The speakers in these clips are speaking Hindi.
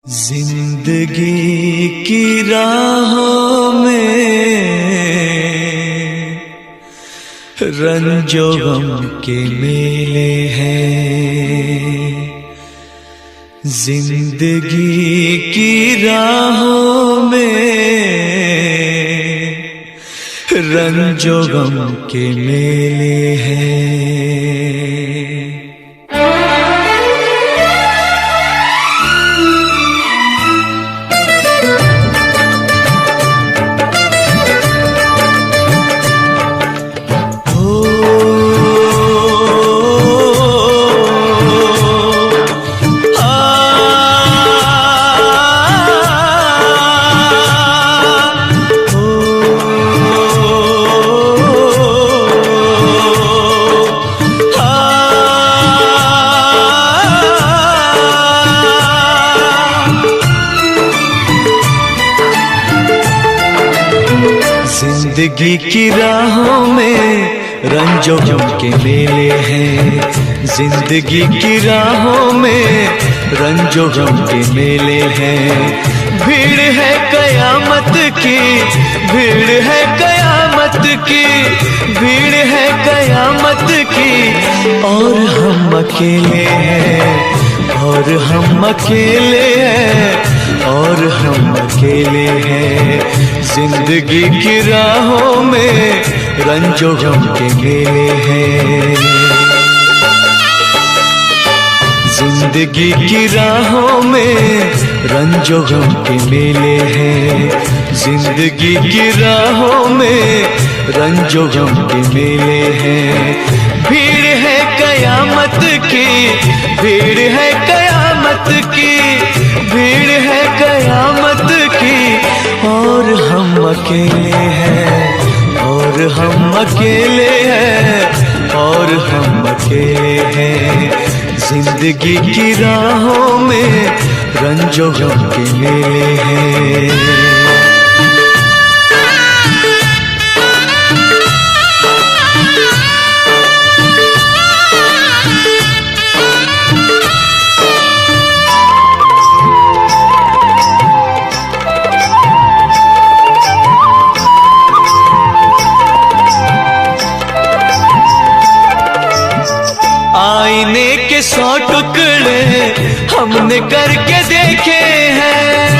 जिंदगी की राहों में रंजो गम के मेले हैं। जिंदगी की राहों में रंजो गम के मेले हैं। जिंदगी की राहों में रंजो गम के मेले हैं। जिंदगी की राहों में रंजो गम के मेले हैं। भीड़ है कयामत की, भीड़ है कयामत की, भीड़ है कयामत की। और हम अकेले हैं, और हम अकेले हैं, और हम अकेले हैं। जिंदगी की राहों में रंजो गम के मेले हैं। जिंदगी की राहों में रंजो गम के मेले हैं। जिंदगी की राहों में रंजो गम के मेले हैं। भीड़ है कयामत की, भीड़ है कयामत की, भीड़ है कयामत की। और हम अकेले हैं, और हम अकेले हैं, और हम अकेले हैं। जिंदगी की राहों में रंजो गम के मेले हैं। आईने के 100 टुकड़े हमने करके देखे हैं।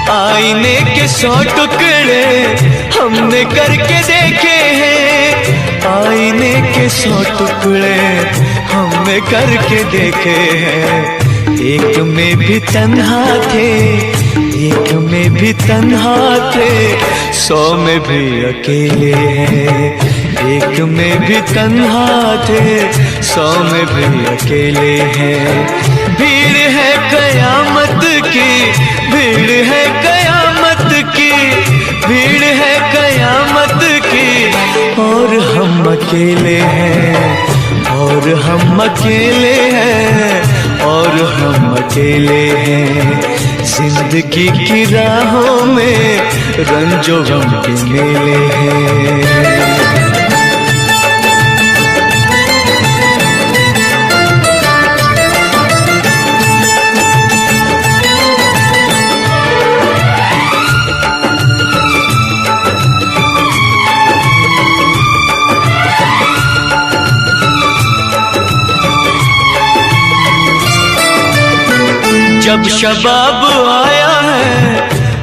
आईने के 100 टुकड़े हमने करके देखे हैं। आईने के 100 टुकड़े हमने करके देखे हैं। एक में भी तन्हा थे, एक में भी तन्हा थे, 100 में भी अकेले हैं। एक में भी तन्हा थे, 100 में भी अकेले हैं। भीड़ है कयामत की, भीड़ है कयामत की, भीड़ है कयामत की। और हम अकेले हैं, और हम अकेले हैं, और हम अकेले हैं। जिंदगी की राहों में रंजो गम के मेले हैं। जब शबाब आया है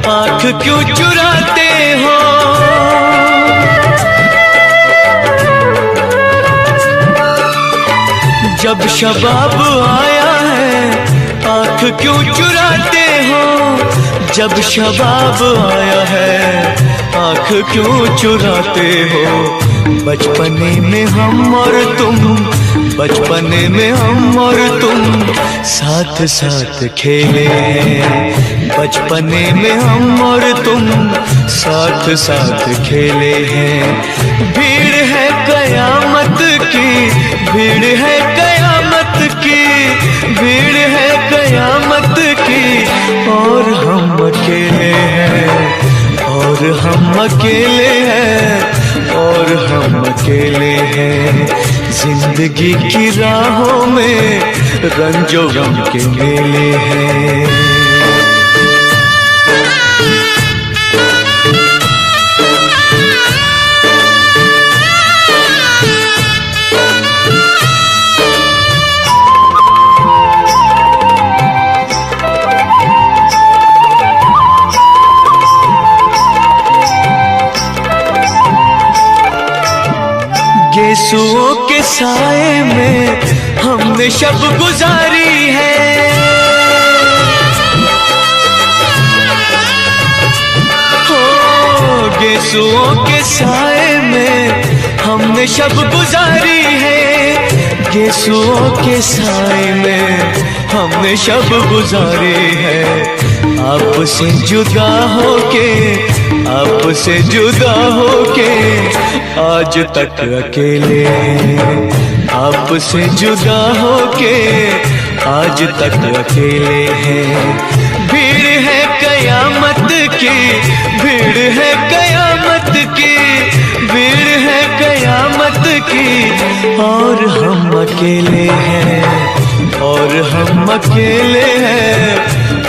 आँख क्यों चुराते हो। जब शबाब आया है आँख क्यों चुराते हो। जब शबाब आया है आँख क्यों चुराते हो। बचपने में हम और तुम, बचपने में हम और तुम साथ साथ खेले हैं। बचपने में हम और तुम साथ साथ खेले हैं। भीड़ है कयामत की, भीड़ है कयामत की, भीड़ है कयामत की। और हम अकेले हैं, और हम अकेले हैं, और हम अकेले हैं। जिंदगी की राहों में रंजो गम के मेले हैं। गेसुओं के साए में हमने शब गुजारी है, हो गेसुओं के साए में हमने शब गुजारी है। गेसुओं के साए में हमने शब गुजारी है। आपसे जुदा होके, आपसे जुदा होके आज तक अकेले हैं। आपसे जुदा होके आज तक अकेले हैं। भीड़ है कयामत की, भीड़ है कयामत की, भीड़ है कयामत की, और हम अकेले हैं, और हम अकेले हैं,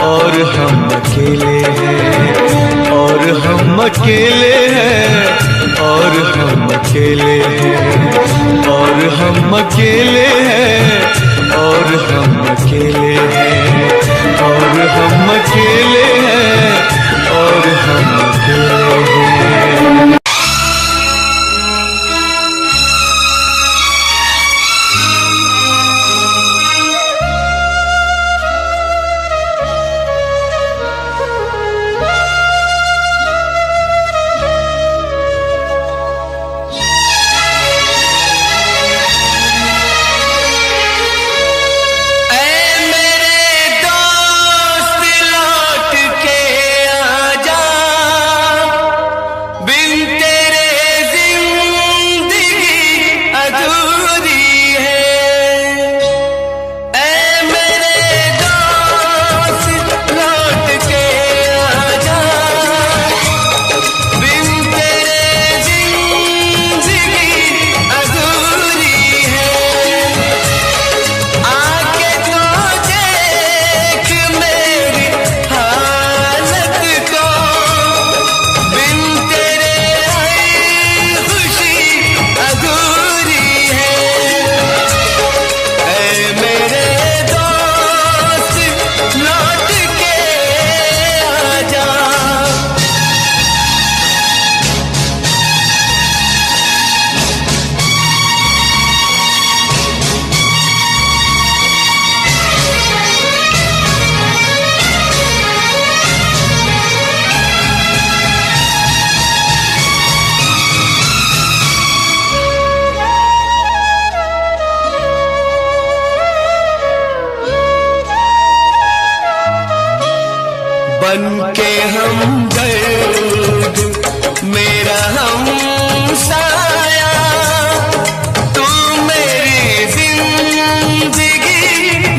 और हम अकेले हैं, और हम अकेले हैं, और हम अकेले हैं, और हम अकेले हैं, और हम अकेले हैं, और हम अकेले हैं, और हम अकेले हैं। बनके हमदर्द मेरा हमसाया, तू मेरी जिंदगी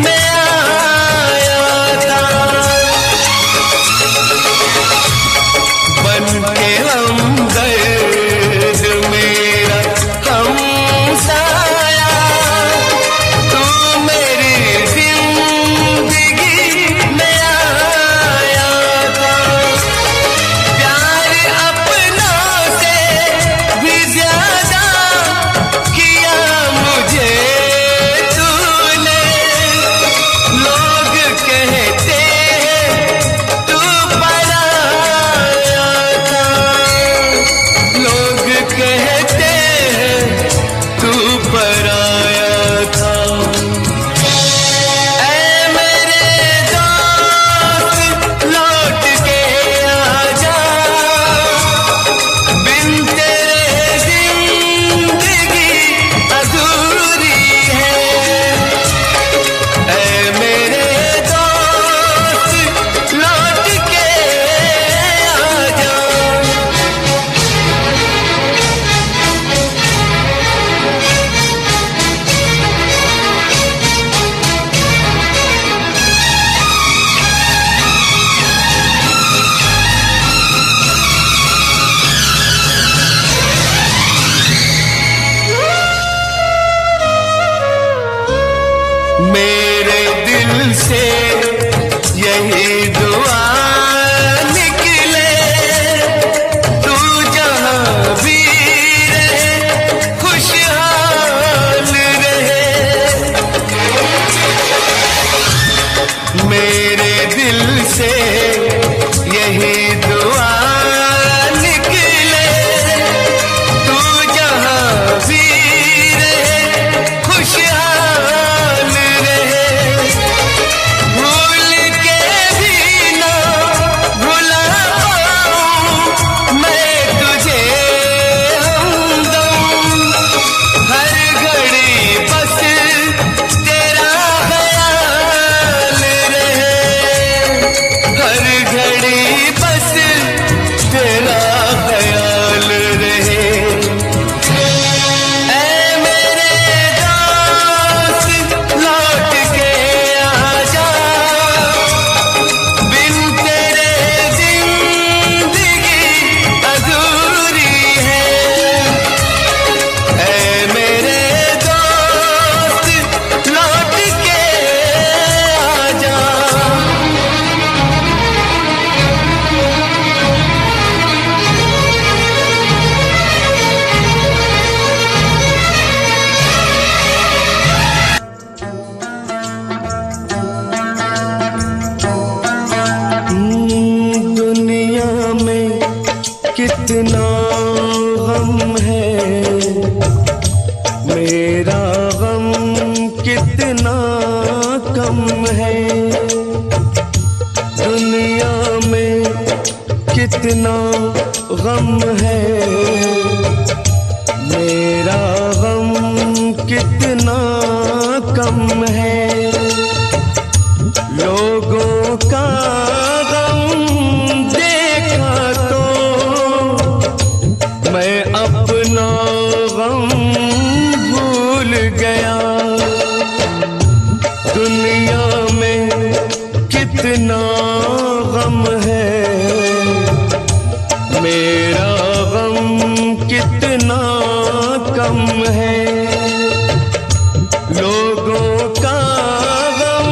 में आया था। बनके हमदर्द मेरा हमसाया, तू मेरी जिंदगी में आया था। मेरे दिल से यही दुआ निकले, तू जहाँ भी रहे खुशहाल रहे। मेरे दिल से यही दुआ निकले, तू जहाँ भी रहे खुशहाल रहे। भूल के भी ना भुला पाऊं मैं तुझे हमदम, हर घड़ी बस तेरा ख्याल रहे, हर घड़ी बस तेरा ख्याल रहे। ऐ मेरे दोस्त लौट के आजा, बिन तेरे जिंदगी अधूरी है। ऐ मेरे दोस्त लौट के आजा। दुनिया में कितना गम है, मेरा गम कितना कम है। दुनिया में कितना गम है, मेरा गम कितना कम है। लोगों का गम देखा तो मैं अपना गम भूल गया। दुनिया में कितना गम है, मेरा गम कितना कम है। लोगों का गम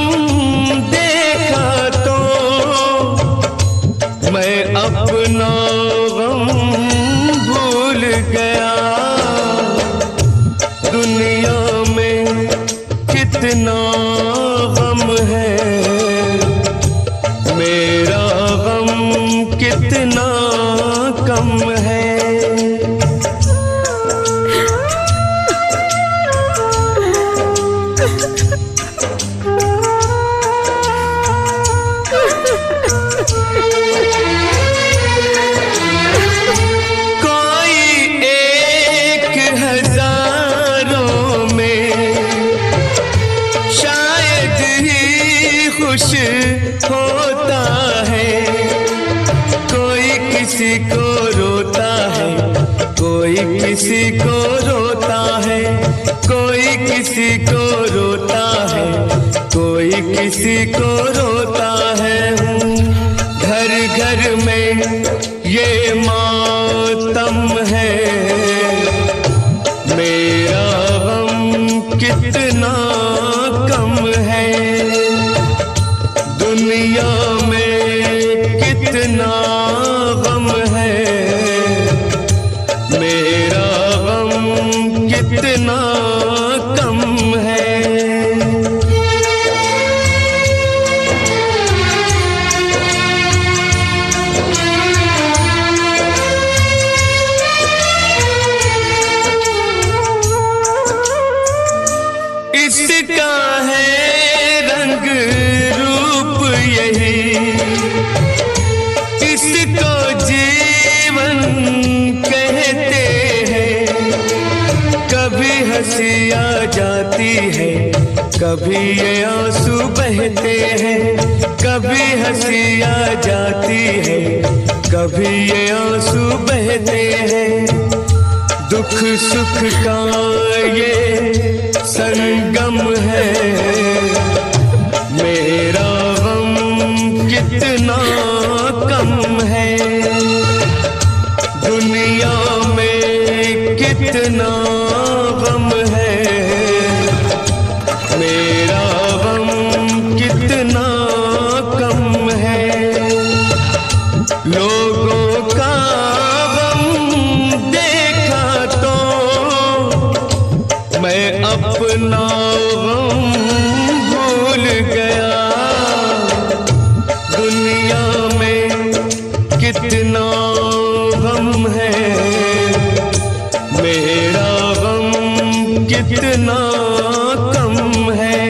देखा तो मैं अपना गम भूल गया। दुनिया में कितना गम है, मेरा गम कितना कम है। कोई एक हजारों में शायद ही खुश होता है। कोई किसी को रोता है, कोई किसी को रोता है, कोई किसी को रोता है, कोई किसी को रोता है। घर घर में ये मातम है, मेरा गम कितना कम है। दुनिया में कितना गम है, मेरा गम कितना कम है। इसका है रंग रूप यही, इसको जीवन कहते हैं। कभी हंसी आ जाती है, कभी ये आंसू बहते हैं। कभी हंसी आ जाती है, कभी ये आंसू बहते हैं। दुख सुख का ये संगम है, मेरा गम कितना कम है। दुनिया में कितना गम है, मेरा अपना गम भूल गया। दुनिया में कितना गम है, मेरा गम कितना कम है।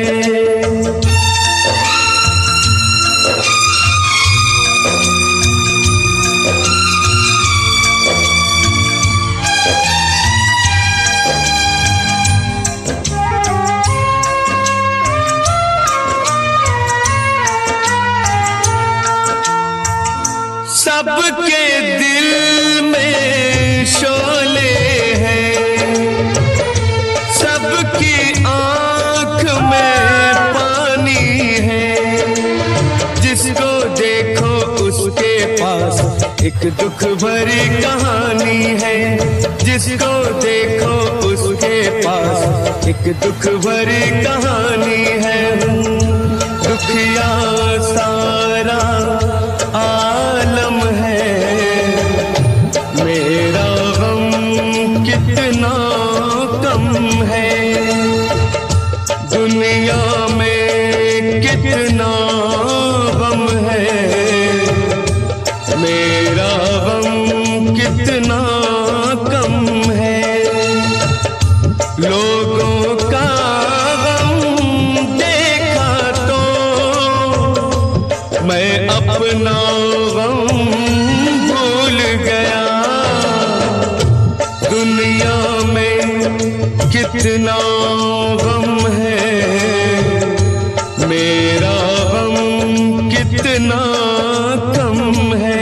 सबके दिल में शोले हैं, सबकी आंख में पानी है। जिसको देखो उसके पास एक दुख भरी कहानी है। जिसको देखो उसके पास एक दुख भरी कहानी है। दुखिया सारा आलम है, मेरा गम कितना कम है। दुनिया में कितना गम है, मेरा गम कितना कम है। लोगों का गम देखा तो मैं अपना गम भूल गया। दुनिया में कितना गम है, मेरा गम कितना कम है।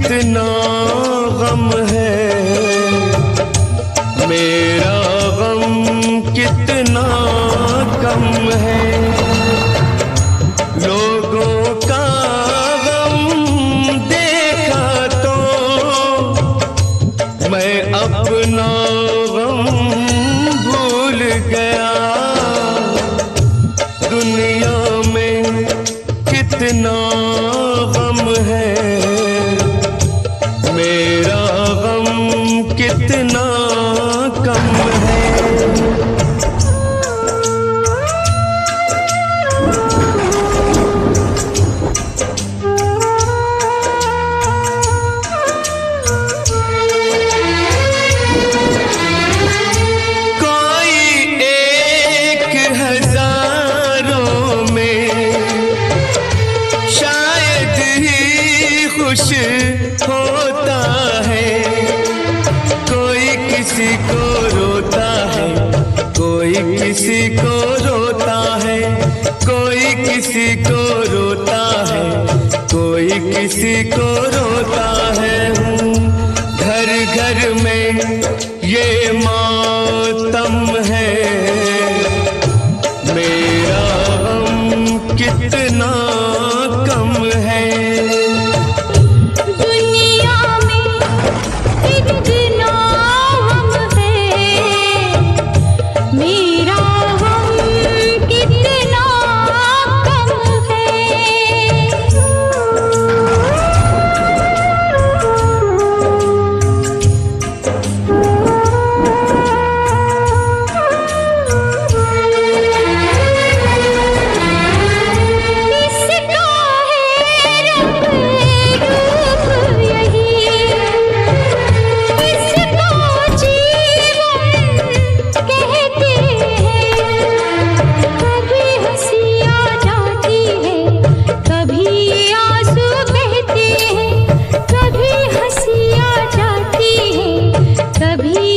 कितना गम है, मेरा गम कितना कम है। लोगों का गम देखा तो मैं अपना गम भूल गया। दुनिया में कितना गम है, मेरा गम कितना कम है। कोई एक हजारों में शायद ही खुश होता है। कोई किसी को रोता है, कोई किसी को रोता है। कोई किसी को रोता है, कोई किसी को रोता है। घर घर में ये मातम है, मेरा गम कितना कम है। इस कभी